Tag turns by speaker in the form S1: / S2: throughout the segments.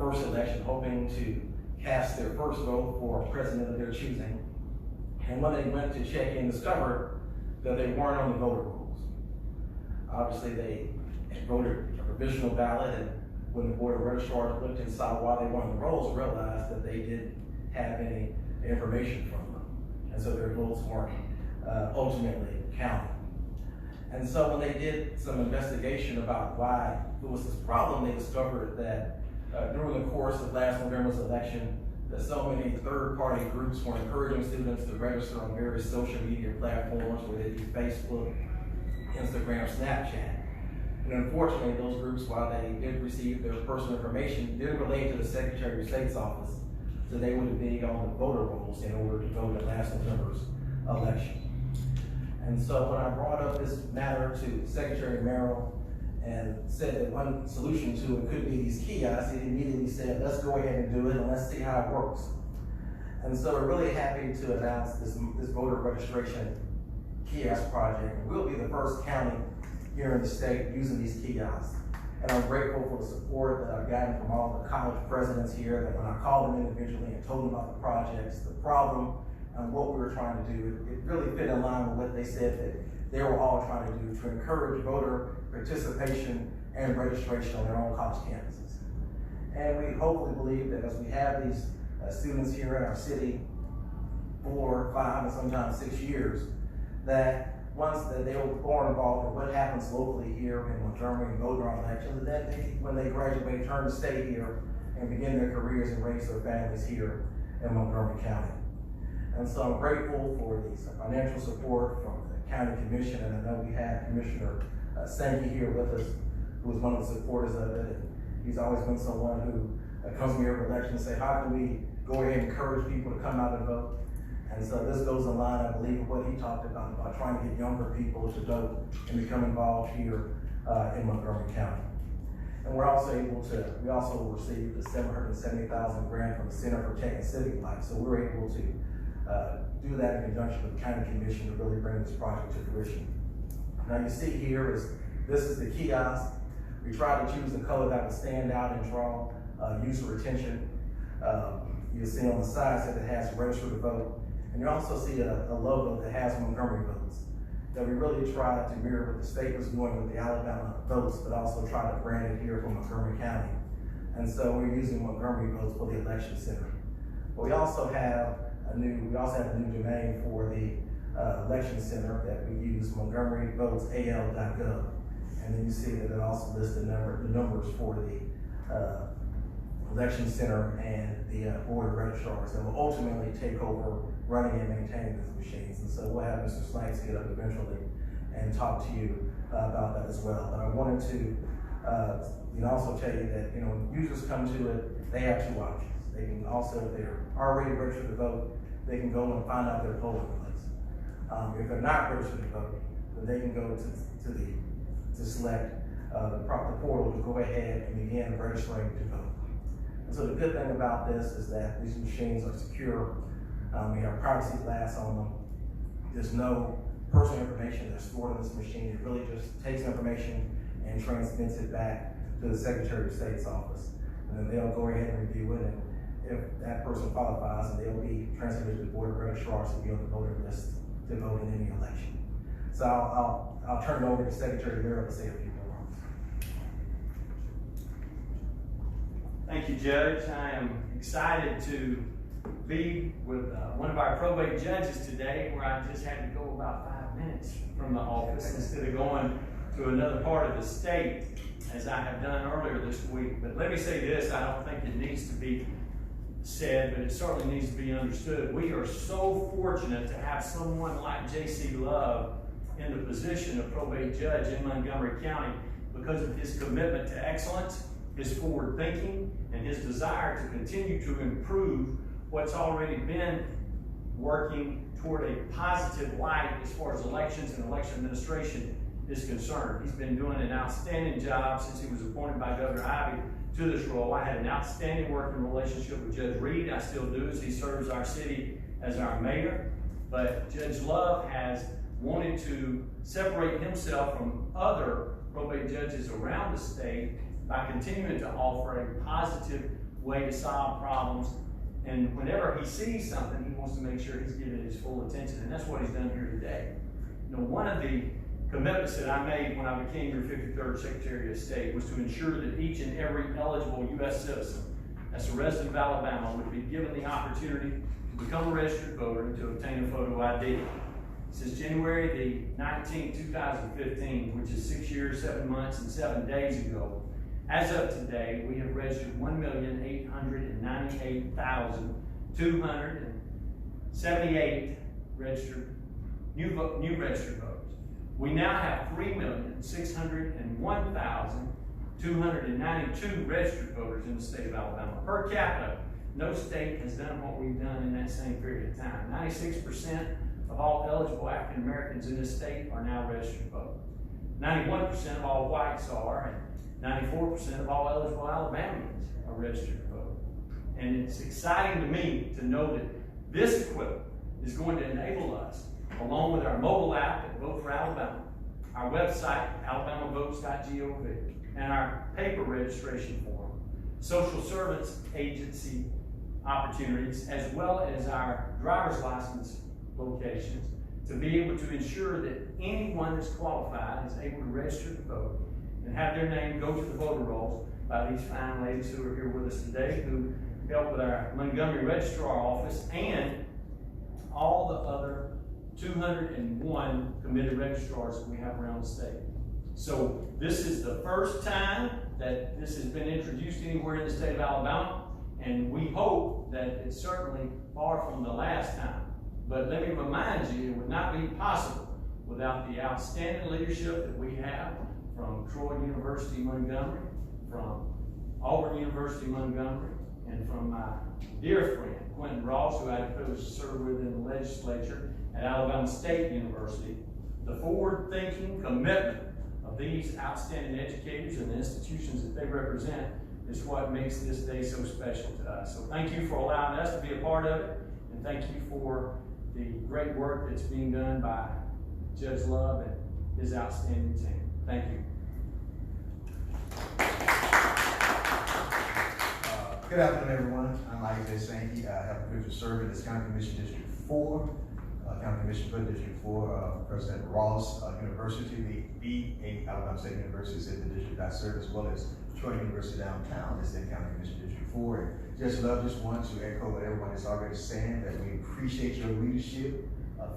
S1: first election, hoping to cast their first vote for a president of their choosing. And when they went to check in, discovered that they weren't on the voter rolls. Obviously, they had voted a provisional ballot, and when the Board of Registrars looked and saw why they weren't on the rolls, realized that they didn't have any information from them. And so their votes weren't ultimately counted. And so when they did some investigation about why there was this problem, they discovered that during the course of last November's election, that so many third-party groups were encouraging students to register on various social media platforms, whether it be Facebook, Instagram, Snapchat. And unfortunately, those groups, while they did receive their personal information, didn't relate to the Secretary of State's office, so they would be on the voter rolls in order to vote in last November's election. And so when I brought up this matter to Secretary Merrill and said that one solution to it could be these kiosks, he immediately said, let's go ahead and do it and let's see how it works. And so we're really happy to announce this voter registration kiosk project. We'll be the first county here in the state using these kiosks. And I'm grateful for the support that I've gotten from all the college presidents here, that when I called them individually and told them about the projects, the problem, and what we were trying to do, it really fit in line with what they said that they were all trying to do to encourage voter participation and registration on their own college campuses. And we hopefully believe that as we have these students here in our city 4, 5, and sometimes 6 years, that once that they were more involved in what happens locally here in Montgomery and vote in our elections, and that when they graduate, turn to stay here and begin their careers and raise their families here in Montgomery County. And so I'm grateful for the financial support from the County Commission, and I know we have Commissioner Sankey here with us, who is one of the supporters of it. And he's always been someone who comes to me every election and say, how can we go ahead and encourage people to come out and vote? And so this goes in line, I believe, with what he talked about trying to get younger people to vote and become involved here in Montgomery County. And we're also able to, we also received the $770,000 grant from the Center for Tech and Civic Life. So we're able to do that in conjunction with the County Commission to really bring this project to fruition. Now you see here this is the kiosk. We tried to choose the color that would stand out and draw user attention. You'll see on the sides that it has register to vote. And you also see a logo that has Montgomery votes. That we really tried to mirror what the state was doing with the Alabama votes, but also try to brand it here for Montgomery County. And so we're using Montgomery votes for the election center. But we also have a new domain for the election center that we use, montgomeryvotesal.gov. And then you see that it also lists the numbers for the election center and the board of registrars that will ultimately take over running and maintaining these machines. And so we'll have Mr. Snipes get up eventually and talk to you about that as well. But I wanted to also tell you that when users come to it, they have 2 options. They can also, if they're already registered to vote, they can go and find out their polling place. If they're not registered to vote, then they can go to select the portal to go ahead and begin registering to vote. And so the good thing about this is that these machines are secure. We have privacy glass on them. There's no personal information that's stored in this machine. It really just takes information and transmits it back to the Secretary of State's office. And then they'll go ahead and review it, and if that person qualifies, and they'll be transmitted to the Board of Registrars to be on the voter list to vote in any election. So I'll turn it over to Secretary Merrill to say a few more words.
S2: Thank you, Judge. I am excited to be with one of our probate judges today, where I just had to go about 5 minutes from the office instead of going to another part of the state, as I have done earlier this week. But let me say this, I don't think it needs to be said, but it certainly needs to be understood. We are so fortunate to have someone like J.C. Love in the position of probate judge in Montgomery County because of his commitment to excellence, his forward thinking, and his desire to continue to improve what's already been working toward a positive light as far as elections and election administration is concerned. He's been doing an outstanding job since he was appointed by Governor Ivey to this role. I had an outstanding working relationship with Judge Reed. I still do, as he serves our city as our mayor. But Judge Love has wanted to separate himself from other probate judges around the state by continuing to offer a positive way to solve problems. And whenever he sees something, he wants to make sure he's giving it his full attention, and that's what he's done here today. You know, one of the commitments that I made when I became your 53rd Secretary of State was to ensure that each and every eligible U.S. citizen that's a resident of Alabama would be given the opportunity to become a registered voter and to obtain a photo ID. Since January the 19th, 2015, which is 6 years, 7 months, and 7 days ago, as of today, we have registered 1,898,278 registered new registered voters. We now have 3,601,292 registered voters in the state of Alabama. Per capita, no state has done what we've done in that same period of time. 96% of all eligible African Americans in this state are now registered voters. 91% of all whites are, and 94% of all eligible Alabamians are registered to vote. And it's exciting to me to know that this equipment is going to enable us, along with our mobile app at Vote for Alabama, our website, alabamavotes.gov, and our paper registration form, social service agency opportunities, as well as our driver's license locations, to be able to ensure that anyone that's qualified is able to register to vote and have their name go to the voter rolls by these fine ladies who are here with us today, who help with our Montgomery Registrar Office and all the other 201 committed registrars that we have around the state. So this is the first time that this has been introduced anywhere in the state of Alabama, and we hope that it's certainly far from the last time. But let me remind you, it would not be possible without the outstanding leadership that we have from Troy University Montgomery, from Auburn University Montgomery, and from my dear friend, Quentin Ross, who I had the privilege to serve with in the legislature at Alabama State University. The forward-thinking commitment of these outstanding educators and the institutions that they represent is what makes this day so special to us. So thank you for allowing us to be a part of it, and thank you for the great work that's being done by Judge Love and his outstanding team. Thank you.
S3: Good afternoon, everyone. I'm Isaiah Sankey. I have the privilege of serving as County Commission District 4, County Commission for District 4, President Ross University, the 8 Alabama State Universities in the district I serve, as well as Troy University downtown, is in County Commission District 4. And Judge Love, just wanted to echo what everyone is already saying, that we appreciate your leadership.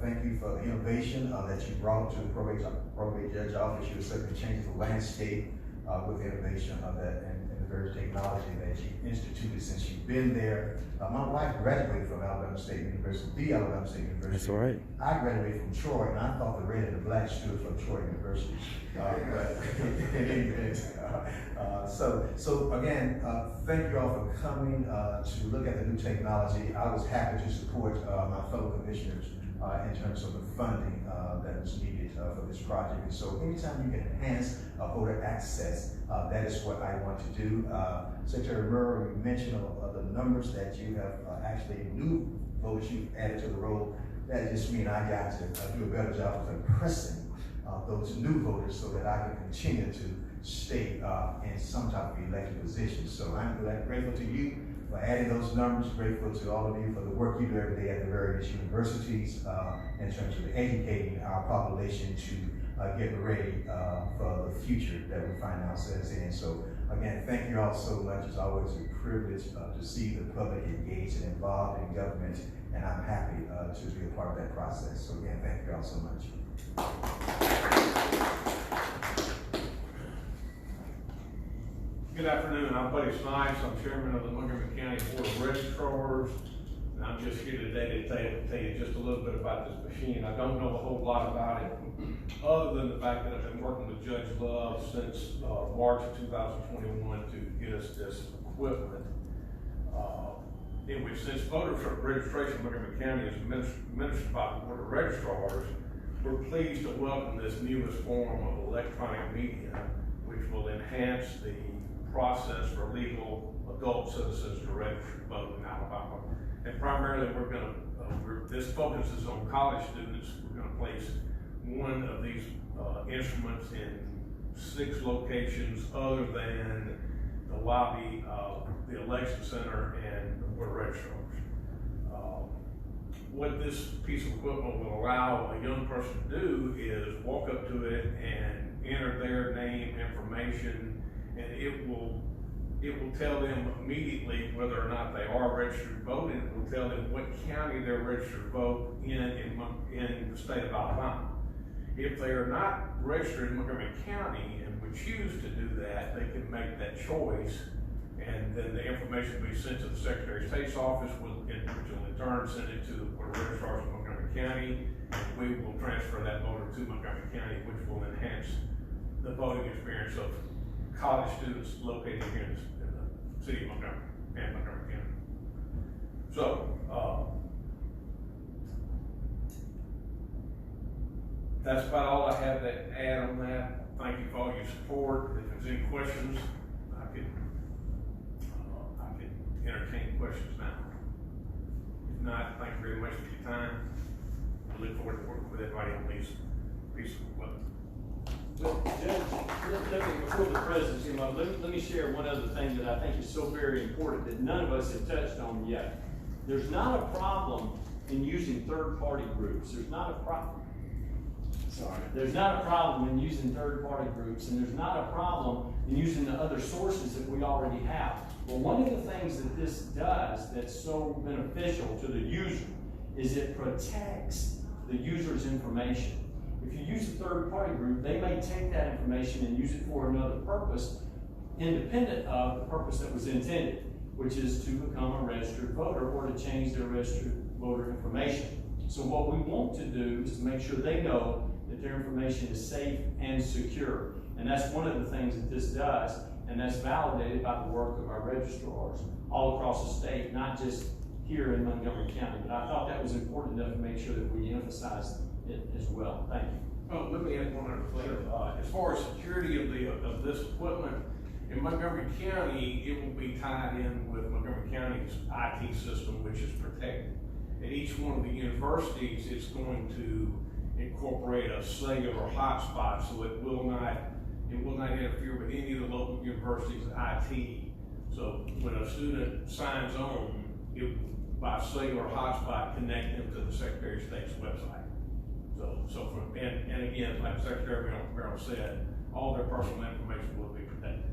S3: Thank you for the innovation that you brought to the probate judge office. You certainly changed the landscape with innovation of that and the various technology that you instituted since you've been there. My wife graduated from Alabama State University, the Alabama State University.
S4: That's all right.
S3: I graduated from Troy, and I thought the red and the black stood for Troy University. So again, thank you all for coming to look at the new technology. I was happy to support my fellow commissioners in terms of the funding that is needed for this project. And so anytime you can enhance voter access, that is what I want to do. Secretary Murray, you mentioned the numbers that you have actually new voters you've added to the roll. That just means I got to do a better job of impressing those new voters so that I can continue to stay in some type of elected position. So I'm grateful to you for adding those numbers, grateful to all of you for the work you do every day at the various universities in terms of educating our population to get ready for the future that we find ourselves in. So again, thank you all so much. It's always a privilege to see the public engaged and involved in government, and I'm happy to be a part of that process. So again, thank you all so much.
S5: Good afternoon, I'm Buddy Snipes. I'm chairman of the Montgomery County Board of Registrars, and I'm just here today to tell you just a little bit about this machine. I don't know a whole lot about it, other than the fact that I've been working with Judge Love since March of 2021 to get us this equipment. In which, since voter registration in Montgomery County is administered by the Board of Registrars, we're pleased to welcome this newest form of electronic media, which will enhance the process for legal adult citizens to register to vote in Alabama. And primarily this focuses on college students. We're going to place one of these instruments in 6 locations other than the lobby of the election center and the board of registrars. What this piece of equipment will allow a young person to do is walk up to it and enter their name, information, and it will tell them immediately whether or not they are registered to vote, and it will tell them what county they're registered to vote in the state of Alabama. If they are not registered in Montgomery County and would choose to do that, they can make that choice, and then the information will be sent to the Secretary of State's office, which will in turn send it to the Board of Registrars in Montgomery County, and we will transfer that voter to Montgomery County, which will enhance the voting experience of college students located here in the city of Montgomery and Montgomery County. So, that's about all I have to add on that. Thank you for all your support. If there's any questions, I can entertain questions now. If not, thank you very much for your time. We look forward to working with everybody on these pieces of equipment.
S2: Well, Judge, before the presidency, let me share one other thing that I think is so very important that none of us have touched on yet. There's not a problem in using third-party groups. There's not a problem. There's not a problem in using third-party groups, and there's not a problem in using the other sources that we already have. But one of the things that this does that's so beneficial to the user is it protects the user's information. If you use a third-party group, they may take that information and use it for another purpose independent of the purpose that was intended, which is to become a registered voter or to change their registered voter information. So what we want to do is to make sure they know that their information is safe and secure. And that's one of the things that this does, and that's validated by the work of our registrars all across the state, not just here in Montgomery County. But I thought that was important enough to make sure that we emphasize it as well. Thank you.
S5: Oh, let me add one other thing. As far as security of this equipment, in Montgomery County, it will be tied in with Montgomery County's IT system, which is protected. At each one of the universities, it's going to incorporate a cellular hotspot, so it will not interfere with any of the local universities' IT. So when a student signs on, it will, by cellular hotspot, connect them to the Secretary of State's website. And again, like Secretary Merrill said, all their personal information will be protected.